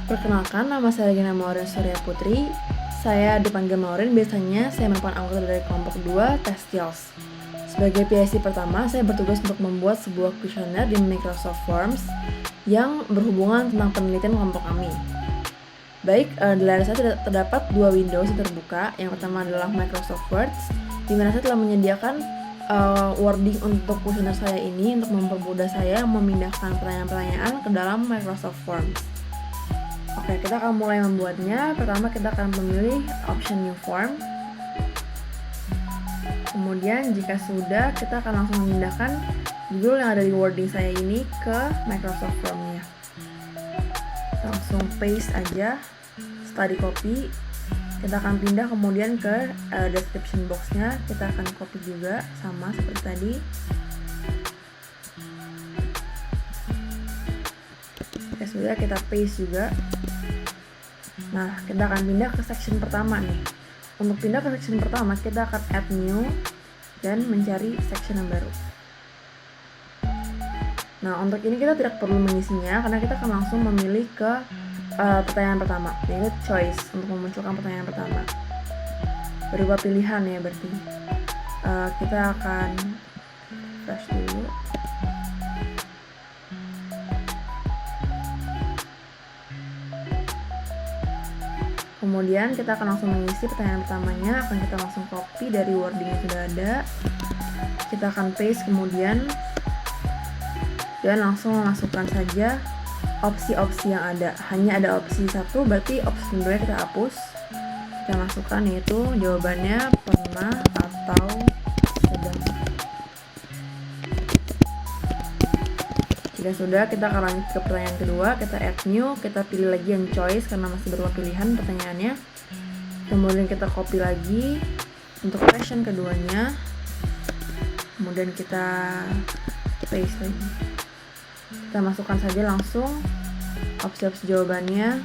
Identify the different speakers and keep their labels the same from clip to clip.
Speaker 1: Perkenalkan, nama saya Regina Maureen Surya Putri. Saya dipanggil Maureen, biasanya saya merupakan anggota dari kelompok 2 Test-Skills. Sebagai PIC pertama, saya bertugas untuk membuat sebuah kuesioner di Microsoft Forms yang berhubungan tentang penelitian kelompok kami. Baik, di layar saya terdapat dua Windows yang terbuka. Yang pertama adalah Microsoft Word, di mana saya telah menyediakan wording untuk kuesioner saya ini untuk mempermudah saya memindahkan pertanyaan-pertanyaan ke dalam Microsoft Forms. Oke, kita akan mulai membuatnya. Pertama kita akan memilih option new form. Kemudian jika sudah, kita akan langsung memindahkan judul yang ada di wording saya ini ke Microsoft Form-nya. Langsung paste aja. Setelah di copy, kita akan pindah kemudian ke description box-nya. Kita akan copy juga sama seperti tadi. Oke, sudah, kita paste juga. Nah, kita akan pindah ke section pertama nih. Untuk pindah ke section pertama, kita akan add new dan mencari section yang baru. Nah, untuk ini kita tidak perlu mengisinya karena kita akan langsung memilih ke pertanyaan pertama, yaitu choice, untuk memunculkan pertanyaan pertama. Berupa pilihan ya berarti. Kita akan refresh dulu. Kemudian kita akan langsung mengisi pertanyaan pertamanya, akan kita langsung copy dari wording yang sudah ada. Kita akan paste kemudian dan langsung memasukkan saja opsi-opsi yang ada. Hanya ada opsi satu, berarti opsi kedua kita hapus. Kita masukkan yaitu jawabannya pernah atau sedang. Jika sudah, kita akan lanjut ke pertanyaan kedua. Kita add new, kita pilih lagi yang choice karena masih berupa pilihan pertanyaannya. Kemudian kita copy lagi untuk question keduanya. Kemudian kita paste lagi. Kita masukkan saja langsung opsi-opsi jawabannya.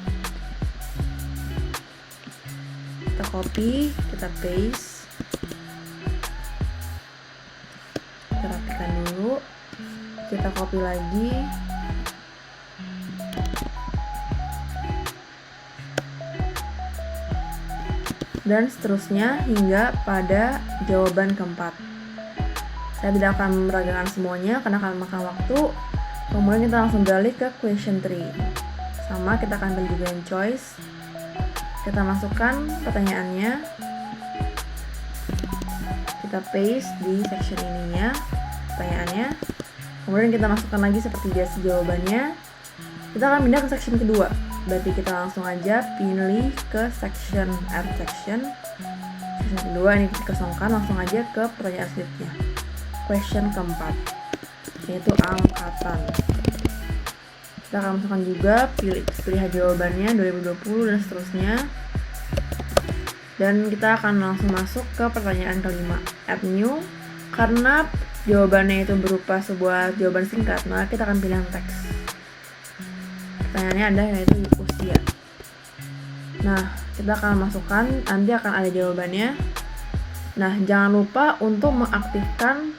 Speaker 1: Kita copy, kita paste. Kita rapikan dulu. Kita copy lagi. Dan seterusnya hingga pada jawaban keempat. Saya tidak akan meragakan semuanya karena akan makan waktu. Kemudian kita langsung beralih ke question 3. Sama, kita akan pilih juga yang choice. Kita masukkan pertanyaannya. Kita paste di section ininya pertanyaannya. Kemudian kita masukkan lagi seperti biasa jawabannya. Kita akan pindah ke section kedua. Berarti kita langsung aja pilih ke section add section. Section kedua ini dikosongkan, langsung aja ke pertanyaan selanjutnya. Question keempat, yaitu angkatan. Kita akan masukkan juga pilihan jawabannya 2020 dan seterusnya. Dan kita akan langsung masuk ke pertanyaan kelima, add new. Karena jawabannya itu berupa sebuah jawaban singkat, maka kita akan pilih teks. Pertanyaannya ada yaitu usia. Nah, kita akan masukkan, nanti akan ada jawabannya. Nah, jangan lupa untuk mengaktifkan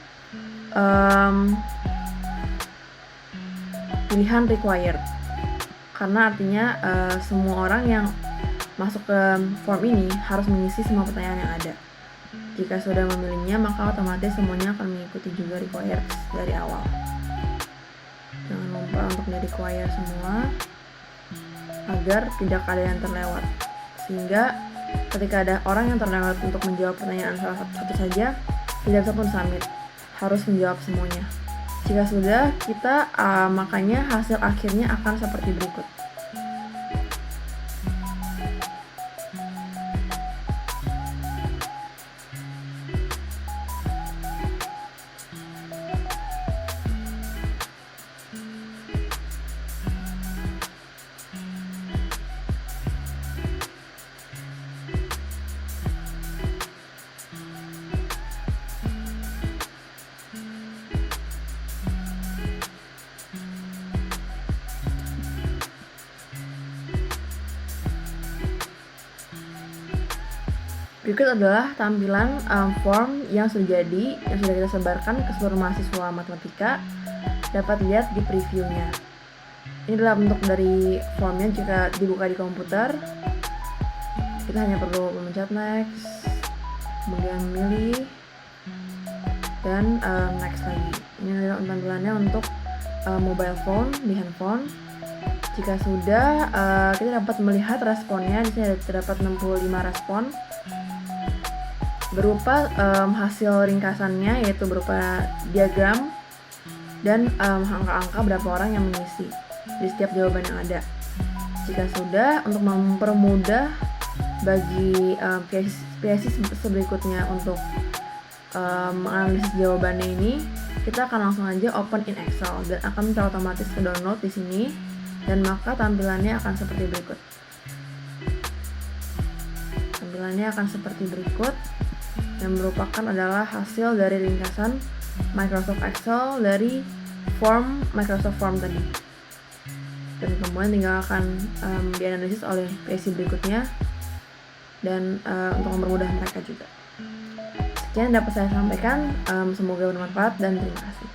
Speaker 1: pilihan required, karena artinya semua orang yang masuk ke form ini harus mengisi semua pertanyaan yang ada. Jika sudah memilihnya, maka otomatis semuanya akan mengikuti juga required dari awal. Jangan lupa untuk di-require semua agar tidak ada yang terlewat, sehingga ketika ada orang yang terlewat untuk menjawab pertanyaan salah satu saja, tidak bisa pun submit, harus menjawab semuanya. Jika sudah, kita makanya hasil akhirnya akan seperti berikut. Berikut adalah tampilan form yang sudah kita sebarkan ke seluruh mahasiswa matematika. Dapat lihat di previewnya. Ini adalah bentuk dari formnya jika dibuka di komputer. Kita hanya perlu memencet next, kemudian memilih, dan next lagi. Ini adalah tampilannya untuk mobile phone di handphone. Jika sudah, kita dapat melihat responnya. Di sini terdapat 65 respon berupa hasil ringkasannya, yaitu berupa diagram dan angka-angka berapa orang yang mengisi di setiap jawaban yang ada. Jika sudah, untuk mempermudah bagi PSI berikutnya untuk menganalisis jawabannya ini, kita akan langsung aja open in Excel dan akan otomatis ke download di sini, dan maka tampilannya akan seperti berikut. Tampilannya akan seperti berikut, yang merupakan adalah hasil dari ringkasan Microsoft Excel dari form Microsoft Form tadi. Dan kemudian tinggal akan dianalisis oleh PSI berikutnya, dan untuk mempermudah mereka juga. Sekian yang dapat saya sampaikan, semoga bermanfaat dan terima kasih.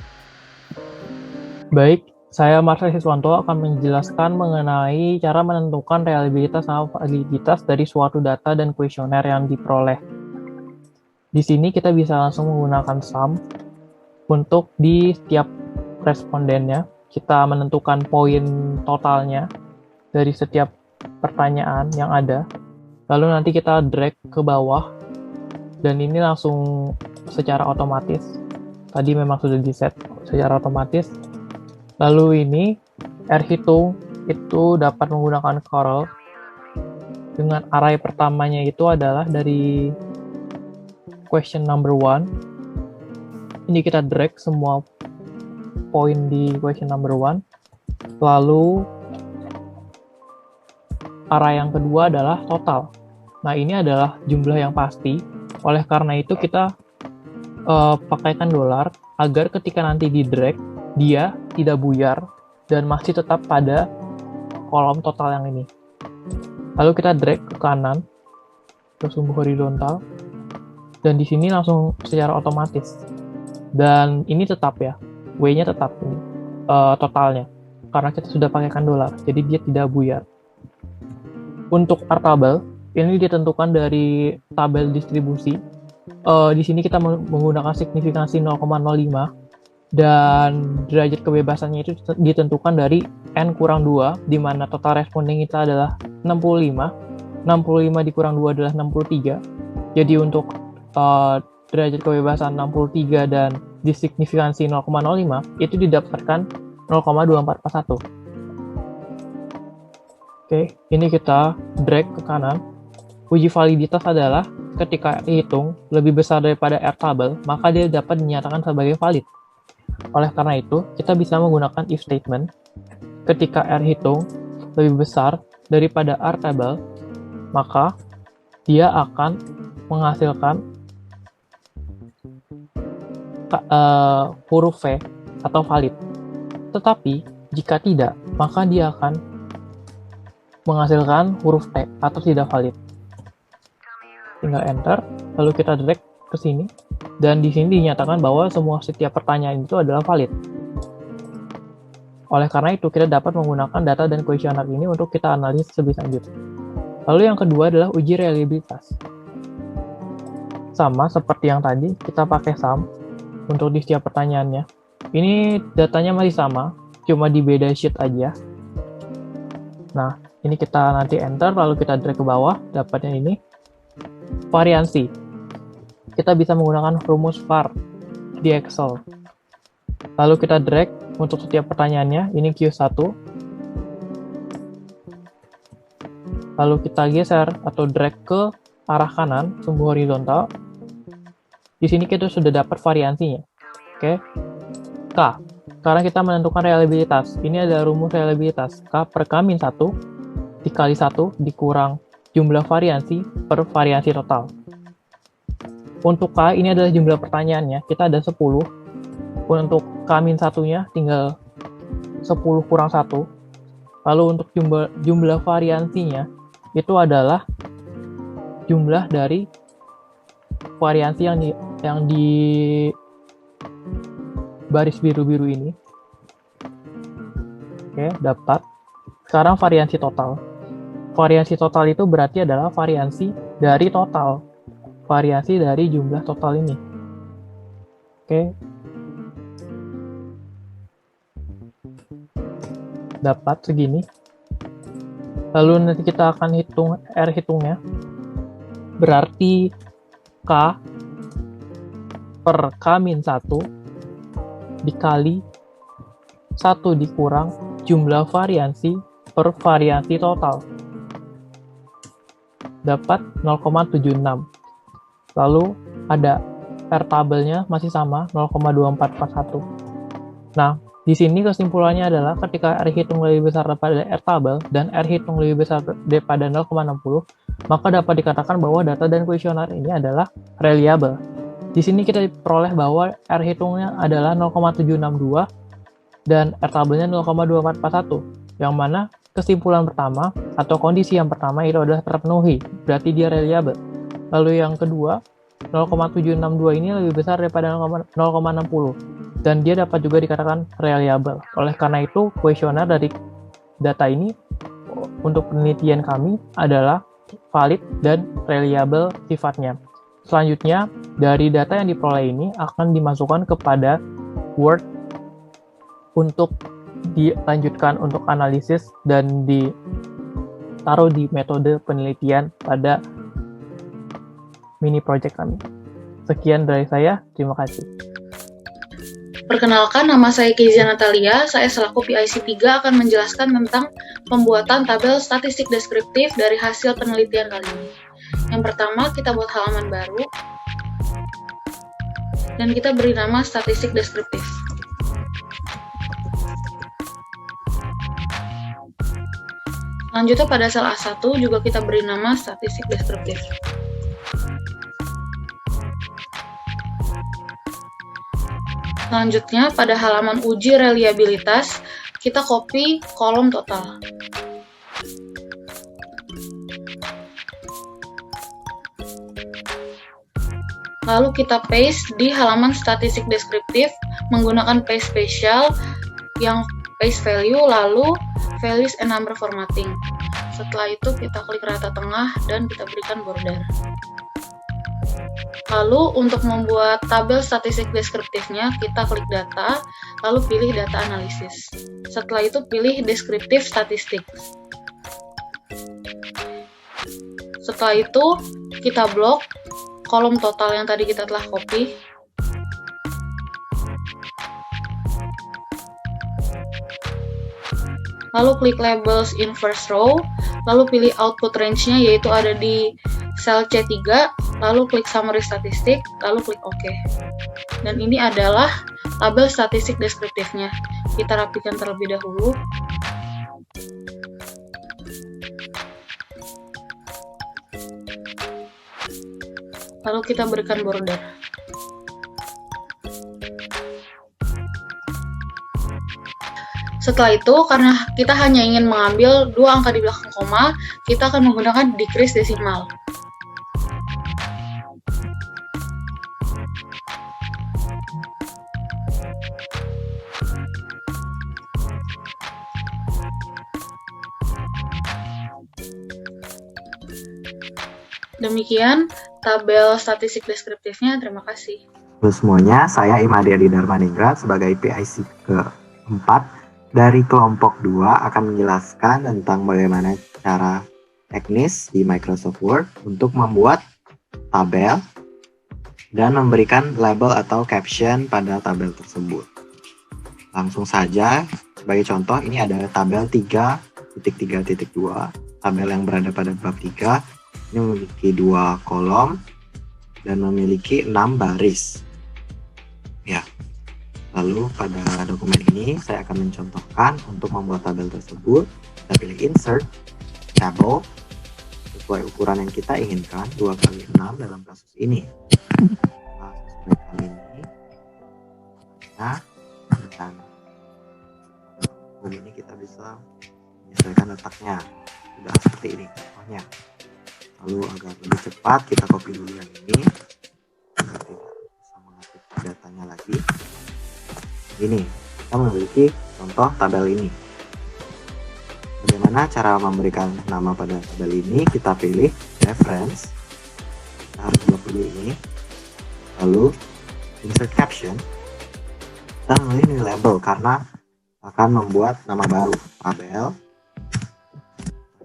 Speaker 2: Baik, saya Marcel Siswanto akan menjelaskan mengenai cara menentukan reliabilitas sama validitas dari suatu data dan kuesioner yang diperoleh. Di sini kita bisa langsung menggunakan sum untuk di setiap respondennya. Kita menentukan poin totalnya dari setiap pertanyaan yang ada. Lalu nanti kita drag ke bawah, dan ini langsung secara otomatis. Tadi memang sudah di-set secara otomatis. Lalu ini R hitung itu dapat menggunakan Corel dengan array pertamanya itu adalah dari question number 1. Ini kita drag semua poin di question number 1. Lalu array yang kedua adalah total. Nah, ini adalah jumlah yang pasti. Oleh karena itu kita pakaikan $, agar ketika nanti di drag, dia tidak buyar dan masih tetap pada kolom total yang ini. Lalu kita drag ke kanan, ke sumbu horizontal, dan di sini langsung secara otomatis. Dan ini tetap ya, W-nya tetap ini, totalnya. Karena kita sudah pakaikan $, jadi dia tidak buyar. Untuk R tabel, ini ditentukan dari tabel distribusi. Di sini kita menggunakan signifikansi 0,05, dan derajat kebebasannya itu ditentukan dari N-2, di mana total responding kita adalah 65. 65 dikurang 2 adalah 63. Jadi untuk derajat kebebasan 63 dan disignifikansi 0,05 itu didapatkan 0,2441. Oke, ini kita drag ke kanan. Uji validitas adalah ketika hitung lebih besar daripada R tabel, maka dia dapat dinyatakan sebagai valid. Oleh karena itu, kita bisa menggunakan if statement. Ketika R hitung lebih besar daripada R tabel, maka dia akan menghasilkan huruf V atau valid. Tetapi, jika tidak, maka dia akan menghasilkan huruf T atau tidak valid. Tinggal enter, lalu kita drag ke sini, dan di sini dinyatakan bahwa setiap pertanyaan itu adalah valid. Oleh karena itu, kita dapat menggunakan data dan kuesioner ini untuk kita analisis lebih lanjut. Lalu yang kedua adalah uji reliabilitas. Sama seperti yang tadi, kita pakai sum untuk di setiap pertanyaannya. Ini datanya masih sama, cuma di beda sheet aja. Nah, ini kita nanti enter, lalu kita drag ke bawah, dapatnya ini. Variansi. Kita bisa menggunakan rumus var di Excel. Lalu kita drag untuk setiap pertanyaannya, ini Q1. Lalu kita geser atau drag ke arah kanan, sumbu horizontal. Di sini kita sudah dapat variansinya. Oke. K. Sekarang kita menentukan reliabilitas. Ini adalah rumus reliabilitas. K per K-1 dikali 1 dikurang jumlah variansi per variansi total. Untuk K, ini adalah jumlah pertanyaannya. Kita ada 10. Untuk K-1-nya tinggal 10 kurang 1. Lalu untuk jumlah variansinya, itu adalah jumlah dari variansi yang di baris biru-biru ini. Oke, dapat. Sekarang variansi total. Variansi total itu berarti adalah variansi dari total. Variansi dari jumlah total ini. Oke. Dapat segini. Lalu nanti kita akan hitung R hitungnya. Berarti K per K-1 dikali 1 dikurang jumlah variansi per variansi total. Dapat 0,76. Lalu ada R tabelnya masih sama 0,2441. Nah, di sini kesimpulannya adalah ketika R hitung lebih besar daripada R tabel dan R hitung lebih besar daripada 0,60, maka dapat dikatakan bahwa data dan kuesioner ini adalah reliable. Di sini kita peroleh bahwa R hitungnya adalah 0,762 dan R tabelnya 0,2441, yang mana kesimpulan pertama atau kondisi yang pertama itu adalah terpenuhi, berarti dia reliable. Lalu yang kedua, 0,762 ini lebih besar daripada 0,60 dan dia dapat juga dikatakan reliable. Oleh karena itu, kuesioner dari data ini untuk penelitian kami adalah valid dan reliable sifatnya. Selanjutnya, dari data yang diperoleh ini akan dimasukkan kepada Word untuk dilanjutkan untuk analisis dan ditaruh di metode penelitian pada mini project kami. Sekian dari saya, terima kasih.
Speaker 3: Perkenalkan, nama saya Kezia Natalia. Saya selaku PIC 3 akan menjelaskan tentang pembuatan tabel statistik deskriptif dari hasil penelitian kali ini. Yang pertama, kita buat halaman baru dan kita beri nama statistik deskriptif. Selanjutnya pada sel A1 juga kita beri nama statistik deskriptif. Selanjutnya pada halaman uji reliabilitas kita copy kolom total. Lalu kita paste di halaman statistik deskriptif menggunakan paste spesial yang paste value lalu values and number formatting. Setelah itu kita klik rata tengah dan kita berikan border. Lalu untuk membuat tabel statistik deskriptifnya kita klik data, lalu pilih data analisis. Setelah itu pilih deskriptif statistik. Setelah itu kita blok kolom total yang tadi kita telah copy. Lalu klik labels in first row, lalu pilih output range-nya yaitu ada di sel C3, lalu klik summary statistik, lalu klik OK. Dan ini adalah tabel statistik deskriptifnya. Kita rapikan terlebih dahulu. Lalu kita berikan border. Setelah itu, karena kita hanya ingin mengambil dua angka di belakang koma, kita akan menggunakan decrease desimal. Demikian tabel statistik deskriptifnya. Terima kasih.
Speaker 4: Halo semuanya, saya Imadi Adi Darmaningrat sebagai PIC keempat dari kelompok 2 akan menjelaskan tentang bagaimana cara teknis di Microsoft Word untuk membuat tabel dan memberikan label atau caption pada tabel tersebut. Langsung saja, sebagai contoh ini ada tabel 3.3.2, tabel yang berada pada bab 3, ini memiliki 2 kolom dan memiliki 6 baris. Ya. Lalu pada dokumen ini saya akan mencontohkan untuk membuat tabel tersebut. Kita pilih insert, table, sesuai ukuran yang kita inginkan, 2x6 dalam kasus ini. Nah, sesuai kali ini. Nah, dan ini kita bisa menyesuaikan letaknya. Sudah seperti ini contohnya. Lalu agar lebih cepat kita copy dulu yang ini. Agar tidak bisa mengetik datanya lagi. Ini kita memiliki contoh tabel ini. Bagaimana cara memberikan nama pada tabel ini? Kita pilih reference. Kita harus blok dulu ini. Lalu insert caption. Dan ini label karena akan membuat nama baru tabel.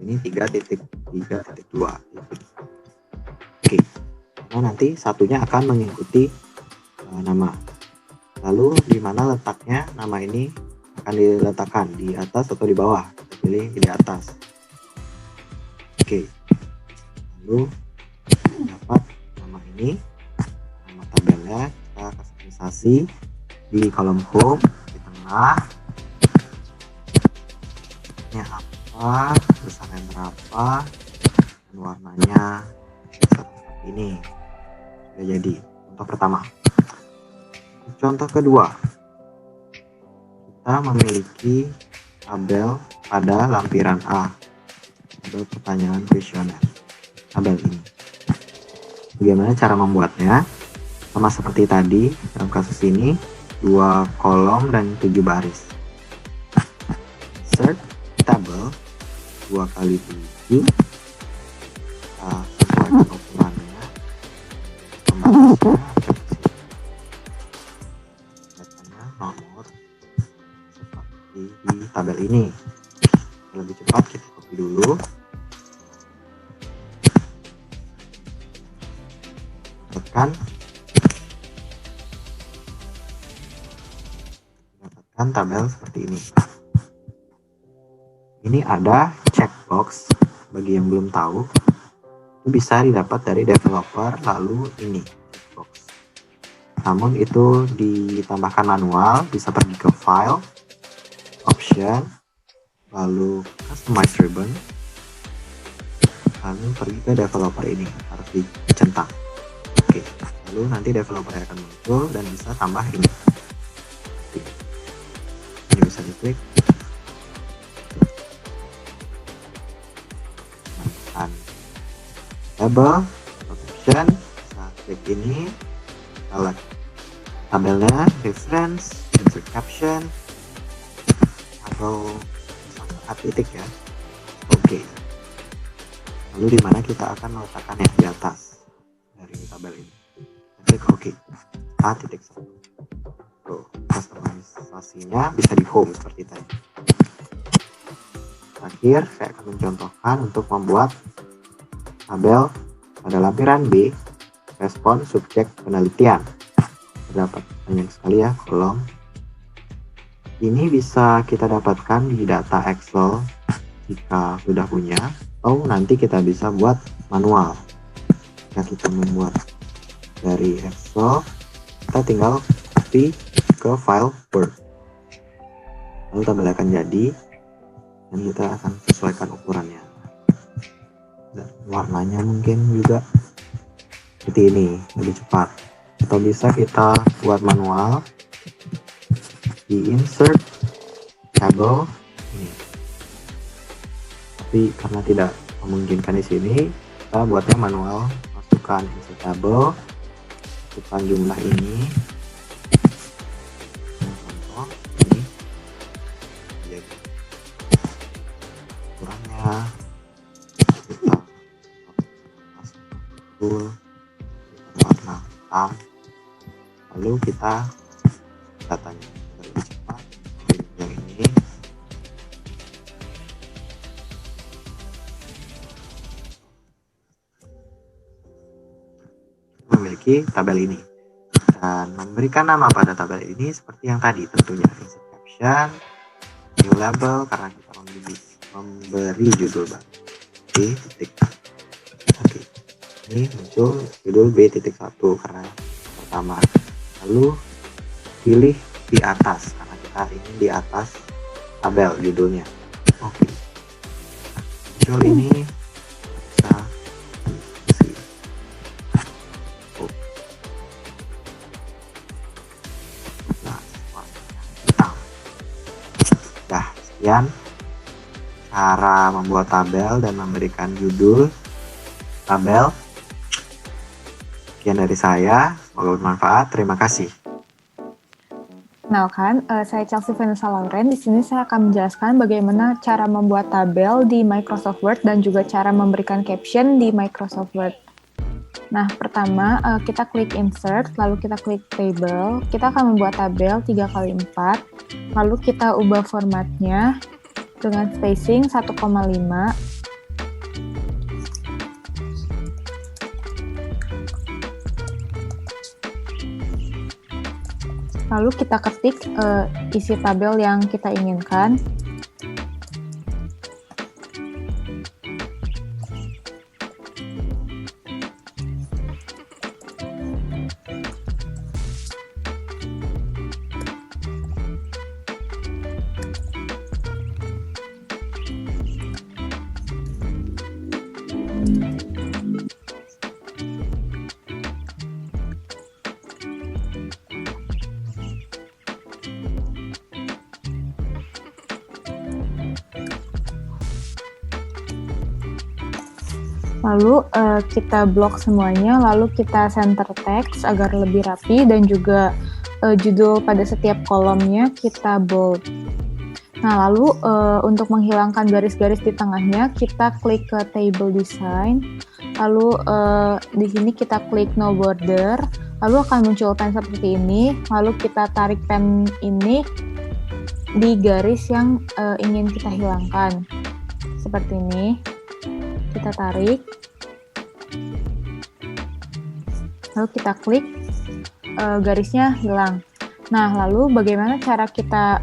Speaker 4: Ini 3.3.2. Oke. Nah, nanti satunya akan mengikuti nama. Lalu di mana letaknya nama ini akan diletakkan, di atas atau di bawah? Kita pilih di atas. Oke. Lalu dapat nama ini, nama tabelnya kita customisasi di kolom home di tengah. Ini apa, besarnya berapa, dan warnanya seperti ini. Sudah jadi contoh pertama. Contoh kedua, kita memiliki tabel pada lampiran A, tabel pertanyaan kuesioner, tabel ini. Bagaimana cara membuatnya? Sama seperti tadi, dalam kasus ini 2 kolom dan 7 baris. Insert tabel 2 kali 7, kita sesuaikan ukurannya, pembatasnya nomor seperti di tabel ini. Lebih cepat kita copy dulu, dapatkan tabel seperti ini. Ini ada checkbox, bagi yang belum tahu itu bisa didapat dari developer. Lalu ini checkbox, namun itu ditambahkan manual. Bisa pergi ke file, option, lalu customize ribbon, lalu pergi ke developer. Ini harus dicentang. Oke, lalu nanti developer akan muncul dan bisa tambah ini. Ini bisa diklik, table, option, bisa klik ini, select tabelnya, reference, insert caption, atau saat titik ya. Oke. Lalu di mana kita akan meletakkannya? Di atas dari tabel ini. Klik oke. A titik 1. Tuh, customisasinya bisa di home seperti tadi. Terakhir, saya akan mencontohkan untuk membuat tabel pada lampiran B, respon subjek penelitian. Terdapat banyak sekali ya kolom. Ini bisa kita dapatkan di data Excel jika sudah punya, atau nanti kita bisa buat manual. Jika kita membuat dari Excel, kita tinggal copy ke file Word. Lalu tabel akan jadi, dan kita akan sesuaikan ukurannya. Dan warnanya mungkin juga seperti ini, lebih cepat. Atau bisa kita buat manual di insert table ini. Tapi karena tidak memungkinkan di sini, kita buatnya manual. Masukkan insert table, masukkan jumlah ini. Contoh ini, jadi ukurannya. Warna hitam, lalu kita datanya lebih cepat. Yang ini memiliki tabel ini dan memberikan nama pada tabel ini seperti yang tadi, tentunya insert caption, new label karena kita memberi judul baru B titik. Oke. Ini muncul judul B.1 karena pertama. Lalu pilih di atas karena kita ingin di atas tabel judulnya. Oke. Muncul ini bisa isi. Nah, warnanya hitam. Dah, sekian cara membuat tabel dan memberikan judul tabel. Sekian dari saya, semoga bermanfaat. Terima kasih.
Speaker 5: Perkenalkan, saya Chelsea Vanessa Lauren. Di sini saya akan menjelaskan bagaimana cara membuat tabel di Microsoft Word dan juga cara memberikan caption di Microsoft Word. Nah, pertama kita klik Insert, lalu kita klik Table. Kita akan membuat tabel 3x4, lalu kita ubah formatnya dengan spacing 1,5. Lalu kita ketik isi tabel yang kita inginkan. Lalu kita blok semuanya, lalu kita center text agar lebih rapi dan juga judul pada setiap kolomnya kita bold. Nah, lalu untuk menghilangkan garis-garis di tengahnya, kita klik ke Table Design, lalu di sini kita klik No Border, lalu akan muncul pen seperti ini, lalu kita tarik pen ini di garis yang ingin kita hilangkan. Seperti ini. Kita tarik, lalu kita klik, garisnya hilang. Nah, lalu bagaimana cara kita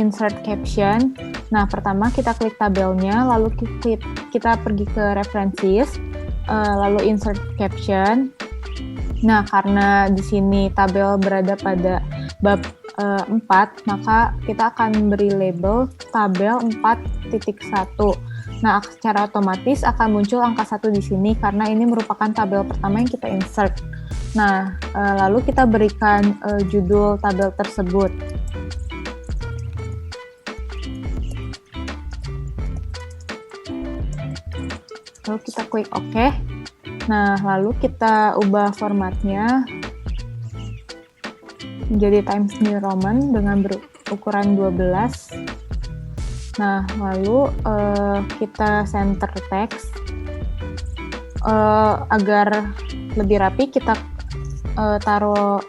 Speaker 5: insert caption? Nah, pertama kita klik tabelnya, lalu kita pergi ke references, lalu insert caption. Nah, karena di sini tabel berada pada bab 4, maka kita akan beri label tabel 4.1. Nah, secara otomatis akan muncul angka 1 di sini karena ini merupakan tabel pertama yang kita insert. Nah, lalu kita berikan judul tabel tersebut. Lalu kita klik OK. Nah, lalu kita ubah formatnya menjadi Times New Roman dengan berukuran 12. Nah, lalu kita center text. Agar lebih rapi, kita taruh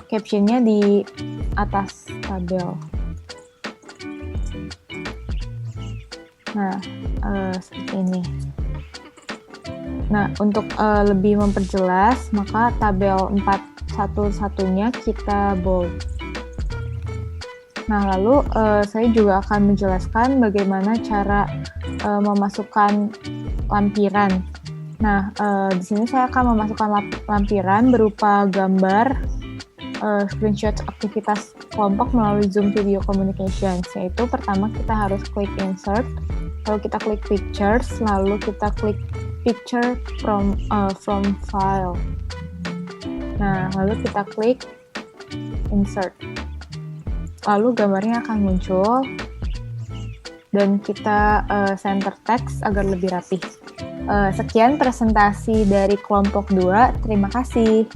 Speaker 5: captionnya di atas tabel. Nah, seperti ini. Nah, untuk lebih memperjelas, maka tabel 4.1-nya kita bold. Nah, lalu saya juga akan menjelaskan bagaimana cara memasukkan lampiran. Nah, di sini saya akan memasukkan lampiran berupa gambar, screenshot aktivitas kelompok melalui Zoom Video Communications. Yaitu pertama kita harus klik Insert, lalu kita klik Pictures, lalu kita klik Picture from File. Nah, lalu kita klik Insert. Lalu gambarnya akan muncul dan kita center text agar lebih rapi. Sekian presentasi dari kelompok 2. Terima kasih.